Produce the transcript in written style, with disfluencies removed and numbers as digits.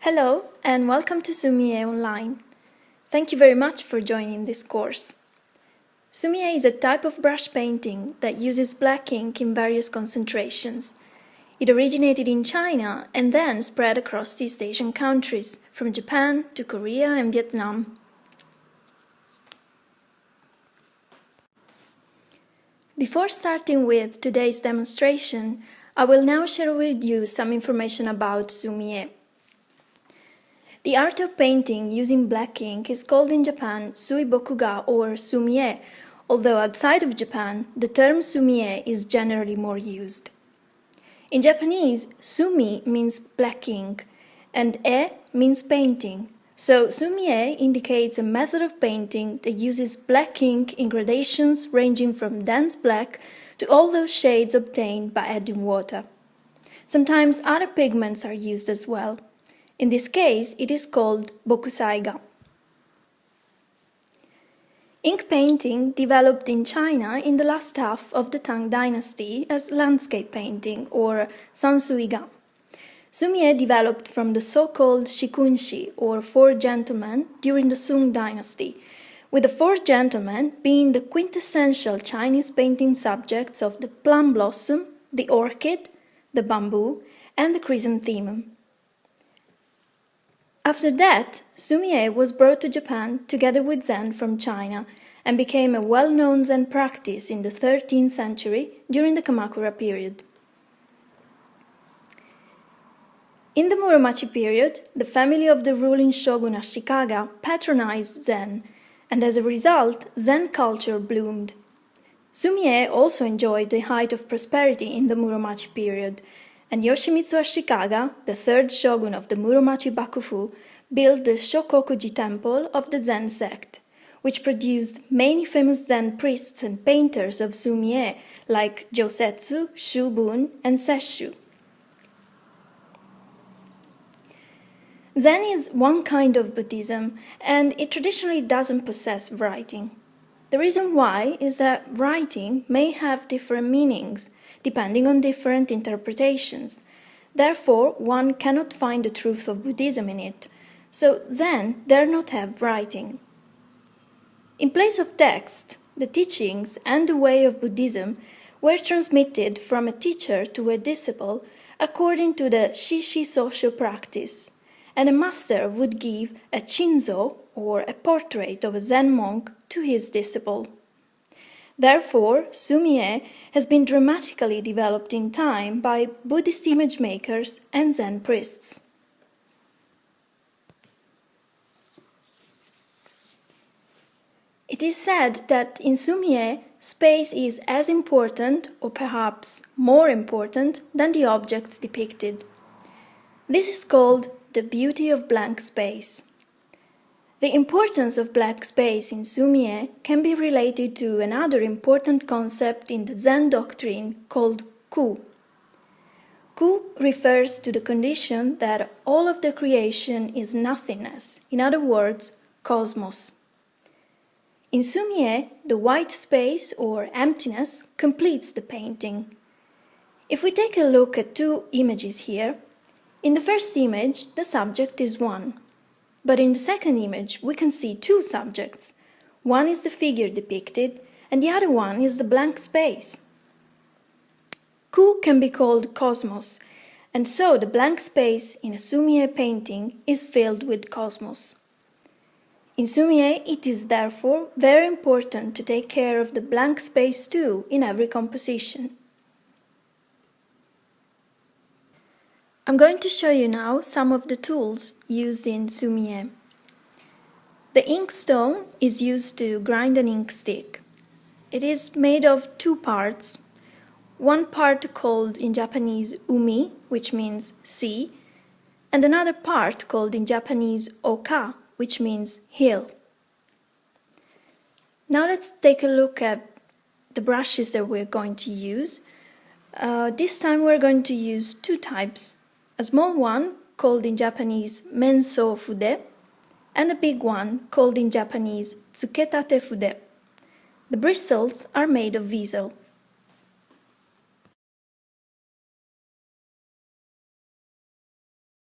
Hello and welcome to Sumie Online. Thank you very much for joining this course. Sumie is a type of brush painting that uses black ink in various concentrations. It originated in China and then spread across East Asian countries, from Japan to Korea and Vietnam. Before starting with today's demonstration, I will now share with you some information about Sumie. The art of painting using black ink is called in Japan suibokuga or sumie, although outside of Japan, the term sumie is generally more used. In Japanese, sumi means black ink, and e means painting, so sumie indicates a method of painting that uses black ink in gradations ranging from dense black to all those shades obtained by adding water. Sometimes other pigments are used as well. In this case, it is called bokusaiga. Ink painting developed in China in the last half of the Tang dynasty as landscape painting or sansuiga. Sumie developed from the so-called shikunshi or four gentlemen during the Sung dynasty, with the four gentlemen being the quintessential Chinese painting subjects of the plum blossom, the orchid, the bamboo, and the chrysanthemum. After that, sumie was brought to Japan together with Zen from China and became a well-known Zen practice in the 13th century during the Kamakura period. In the Muromachi period, the family of the ruling shogun Ashikaga patronized Zen, and as a result, Zen culture bloomed. Sumie also enjoyed the height of prosperity in the Muromachi period, and Yoshimitsu Ashikaga, the third shogun of the Muromachi Bakufu, built the Shokokuji temple of the Zen sect, which produced many famous Zen priests and painters of sumie like Josetsu, Shubun, and Sesshu. Zen is one kind of Buddhism, and it traditionally doesn't possess writing. The reason why is that writing may have different meanings, depending on different interpretations. Therefore, one cannot find the truth of Buddhism in it, so Zen dare not have writing. In place of text, the teachings and the way of Buddhism were transmitted from a teacher to a disciple according to the Shishi social practice, and a master would give a chinzo, or a portrait of a Zen monk, to his disciple. Therefore, sumie has been dramatically developed in time by Buddhist image makers and Zen priests. It is said that in sumie, space is as important, or perhaps more important, than the objects depicted. This is called the beauty of blank space. The importance of blank space in sumie can be related to another important concept in the Zen doctrine called ku. Ku refers to the condition that all of the creation is nothingness, in other words, cosmos. In sumie, the white space or emptiness completes the painting. If we take a look at two images here, in the first image, the subject is one. But in the second image, we can see two subjects. One is the figure depicted, and the other one is the blank space. Ku can be called cosmos, and so the blank space in a sumie painting is filled with cosmos. In sumie, it is therefore very important to take care of the blank space too in every composition. I'm going to show you now some of the tools used in sumie. The inkstone is used to grind an ink stick. It is made of two parts. One part called in Japanese umi, which means sea, and another part called in Japanese oka, which means hill. Now let's take a look at the brushes that we're going to use. This time we're going to use two types. A small one, called in Japanese menso fude, and a big one, called in Japanese tsuketate fude. The bristles are made of visel.